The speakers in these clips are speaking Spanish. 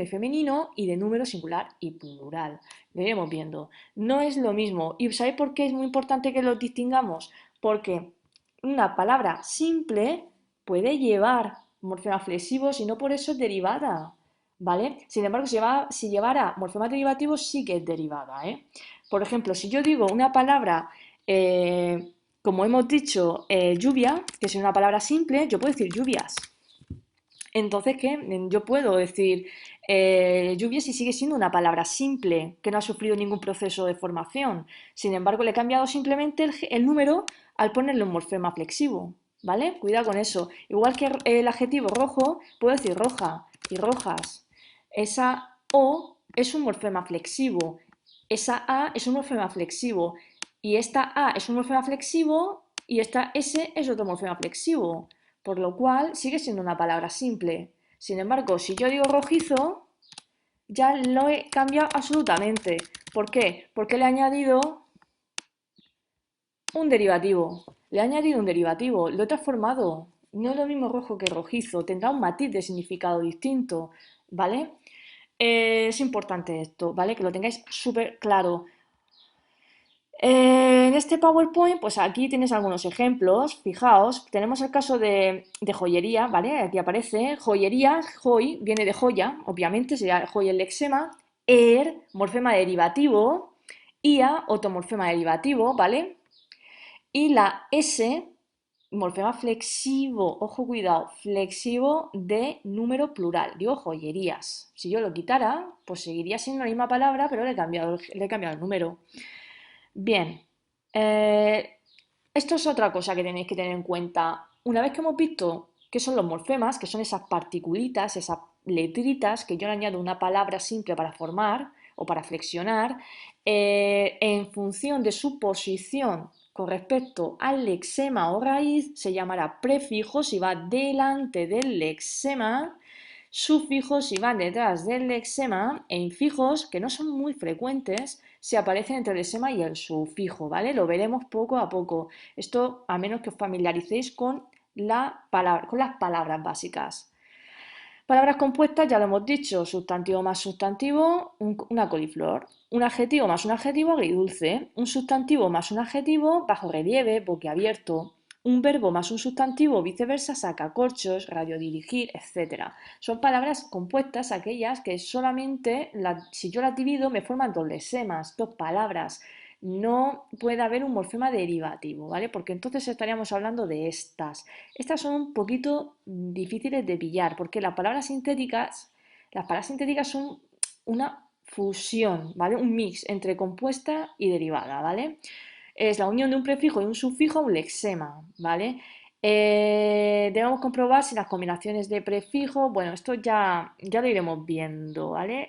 y femenino y de número singular y plural. Lo iremos viendo. No es lo mismo. ¿Y sabéis por qué es muy importante que los distingamos? Porque una palabra simple puede llevar morfemas flexivos y no por eso es derivada. ¿Vale? Sin embargo, si llevara morfemas derivativos, sí que es derivada, ¿eh? Por ejemplo, si yo digo una palabra, como hemos dicho, lluvia, que es una palabra simple, yo puedo decir lluvias. Entonces, ¿qué? Yo puedo decir lluvias y sigue siendo una palabra simple, que no ha sufrido ningún proceso de formación. Sin embargo, le he cambiado simplemente el número al ponerle un morfema flexivo, ¿vale? Cuidado con eso. Igual que el adjetivo rojo, puedo decir roja y rojas. Esa O es un morfema flexivo, esa A es un morfema flexivo, y esta A es un morfema flexivo y esta S es otro morfema flexivo, por lo cual sigue siendo una palabra simple. Sin embargo, si yo digo rojizo, ya lo he cambiado absolutamente. ¿Por qué? Porque le he añadido un derivativo. Le he añadido un derivativo, lo he transformado. No es lo mismo rojo que rojizo, tendrá un matiz de significado distinto, ¿vale? Es importante esto, ¿vale? Que lo tengáis súper claro. En este PowerPoint, pues aquí tienes algunos ejemplos. Fijaos, tenemos el caso de joyería, ¿vale? Aquí aparece joyería, joy, viene de joya, obviamente, sería joy el lexema. Morfema derivativo. Ia, otro morfema derivativo, ¿vale? Y la S, morfema flexivo, ojo, cuidado, flexivo de número plural. Digo joyerías. Si yo lo quitara, pues seguiría siendo la misma palabra, pero le he cambiado el número. Bien, eh, esto es otra cosa que tenéis que tener en cuenta. Una vez que hemos visto qué son los morfemas, que son esas particulitas, esas letritas que yo le añado una palabra simple para formar o para flexionar, en función de su posición con respecto al lexema o raíz, se llamará prefijo si va delante del lexema, sufijos si van detrás del lexema e infijos, que no son muy frecuentes, se aparecen entre el lexema y el sufijo, ¿vale? Lo veremos poco a poco. Esto a menos que os familiaricéis con con las palabras básicas. Palabras compuestas, ya lo hemos dicho, sustantivo más sustantivo, una coliflor. Un adjetivo más un adjetivo, agridulce. Un sustantivo más un adjetivo, bajo relieve, boquiabierto. Un verbo más un sustantivo, viceversa, sacacorchos, radiodirigir, etc. Son palabras compuestas aquellas que solamente, si yo las divido, me forman dos lesemas, dos palabras. No puede haber un morfema derivativo, ¿vale? Porque entonces estaríamos hablando de estas. Estas son un poquito difíciles de pillar, porque las palabras sintéticas son una fusión, ¿vale? Un mix entre compuesta y derivada, ¿vale? Es la unión de un prefijo y un sufijo a un lexema, ¿vale? Debemos comprobar si las combinaciones de prefijos, bueno, esto ya lo iremos viendo, ¿vale?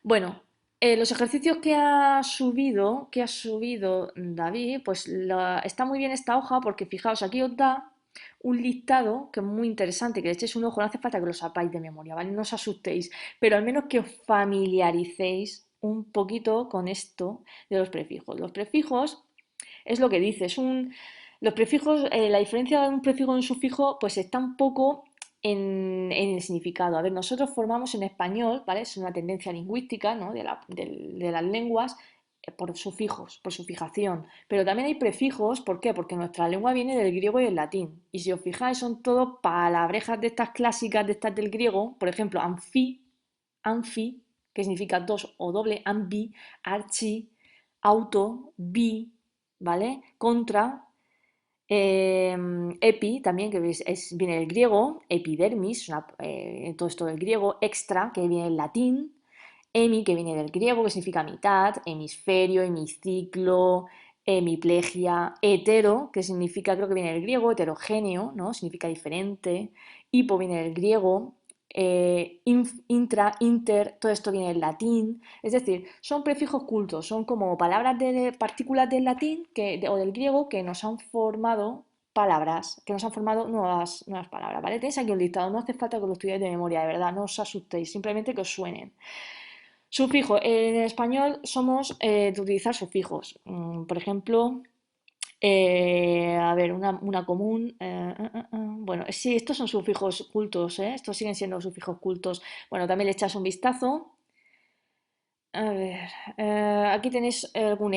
Bueno, los ejercicios que ha subido David, pues está muy bien esta hoja porque fijaos, aquí os da un listado que es muy interesante, que le echéis un ojo, no hace falta que lo sepáis de memoria, ¿vale? No os asustéis, pero al menos que os familiaricéis un poquito con esto de los prefijos. Los prefijos es lo que dice, los prefijos, la diferencia de un prefijo y un sufijo, pues está un poco en el significado. A ver, nosotros formamos en español, ¿vale? Es una tendencia lingüística, ¿no? De las lenguas por sufijos, por su fijación. Pero también hay prefijos, ¿por qué? Porque nuestra lengua viene del griego y del latín. Y si os fijáis, son todo palabrejas de estas clásicas, de estas del griego. Por ejemplo, anfi, que significa dos o doble, ambi, archi, auto, bi, ¿vale? Contra, epi también, que viene del griego, epidermis, todo esto del griego, extra, que viene del latín, hemi, que viene del griego, que significa mitad, hemisferio, hemiciclo, hemiplegia, hetero, que significa, creo que viene del griego, heterogéneo, ¿no? Significa diferente, hipo viene del griego, intra, inter, todo esto viene del latín, es decir, son prefijos cultos, son como palabras de partículas del latín o del griego que nos han formado palabras, que nos han formado nuevas palabras, ¿vale? Tenéis aquí un listado, no hace falta que lo estudiéis de memoria, de verdad, no os asustéis, simplemente que os suenen. Sufijo, en español somos de utilizar sufijos, por ejemplo, a ver, una común, Bueno, sí, estos son sufijos cultos, ¿eh? Estos siguen siendo sufijos cultos. Bueno, también le echas un vistazo. A ver, aquí tenéis en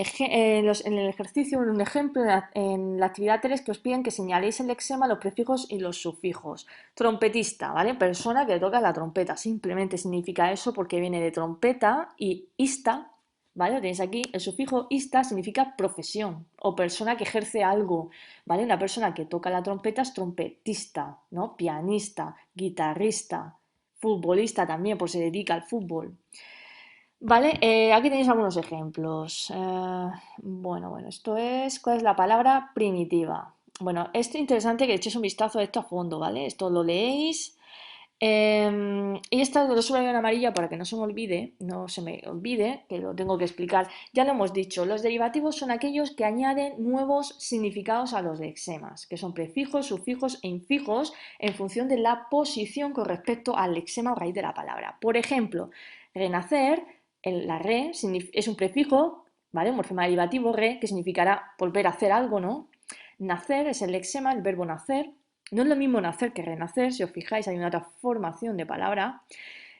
el ejercicio un ejemplo en la actividad 3 que os piden que señaléis el lexema, los prefijos y los sufijos. Trompetista, ¿vale? Persona que toca la trompeta. Simplemente significa eso porque viene de trompeta y ista, ¿vale? Tenéis aquí el sufijo ista significa profesión o persona que ejerce algo, ¿vale? Una persona que toca la trompeta es trompetista, ¿no? Pianista, guitarrista, futbolista también, pues se dedica al fútbol. Vale, aquí tenéis algunos ejemplos. Esto es, ¿cuál es la palabra primitiva? Bueno, es interesante que echéis un vistazo a esto a fondo, ¿vale? Esto lo leéis. Y esta lo suelo en amarilla para que no se me olvide, que lo tengo que explicar. Ya lo hemos dicho, los derivativos son aquellos que añaden nuevos significados a los lexemas, que son prefijos, sufijos e infijos en función de la posición con respecto al lexema o raíz de la palabra. Por ejemplo, renacer, la re es un prefijo, ¿vale? Un morfema derivativo, re, que significará volver a hacer algo, ¿no? Nacer es el lexema, el verbo nacer. No es lo mismo nacer que renacer, si os fijáis hay una otra formación de palabra.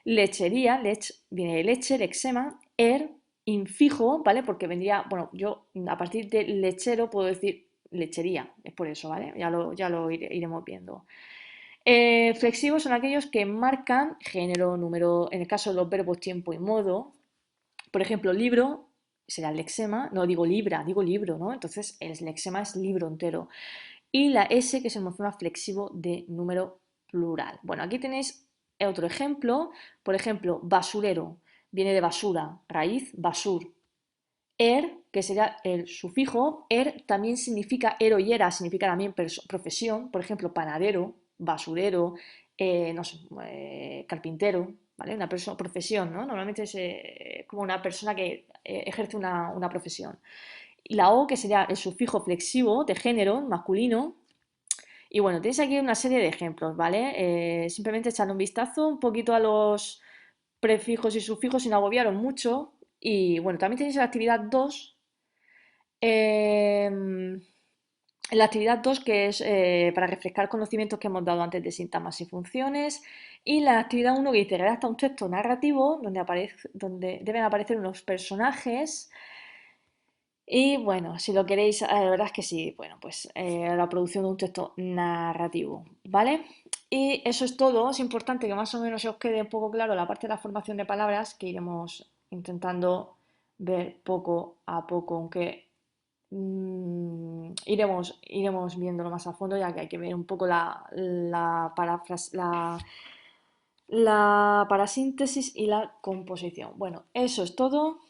Lechería, viene de leche, lexema, infijo, ¿vale? Porque vendría, bueno, yo a partir de lechero puedo decir lechería, es por eso, ¿vale? Ya lo iremos viendo. Flexivos son aquellos que marcan género, número, en el caso de los verbos tiempo y modo. Por ejemplo, libro será el lexema, no digo libra, digo libro, ¿no? Entonces el lexema es libro entero. Y la S, que es el morfema flexivo de número plural. Bueno, aquí tenéis otro ejemplo. Por ejemplo, basurero, viene de basura, raíz, basur. Que sería el sufijo, también significa y era, significa también profesión, por ejemplo, panadero, basurero, no sé, carpintero, ¿vale? Una profesión, ¿no? Normalmente es como una persona que ejerce una profesión. Y la O, que sería el sufijo flexivo de género, masculino. Y bueno, tenéis aquí una serie de ejemplos, ¿vale? Simplemente echar un vistazo un poquito a los prefijos y sufijos sin agobiaros mucho. Y bueno, también tenéis la actividad 2. La actividad 2 que es para refrescar conocimientos que hemos dado antes de síntomas y funciones. Y la actividad 1 que dice redacta un texto narrativo donde deben aparecer unos personajes. Y bueno, si lo queréis, la verdad es que sí, bueno, pues la producción de un texto narrativo, ¿vale? Y eso es todo. Es importante que más o menos se os quede un poco claro la parte de la formación de palabras que iremos intentando ver poco a poco, aunque iremos viéndolo más a fondo, ya que hay que ver un poco la parasíntesis y la composición. Bueno, eso es todo.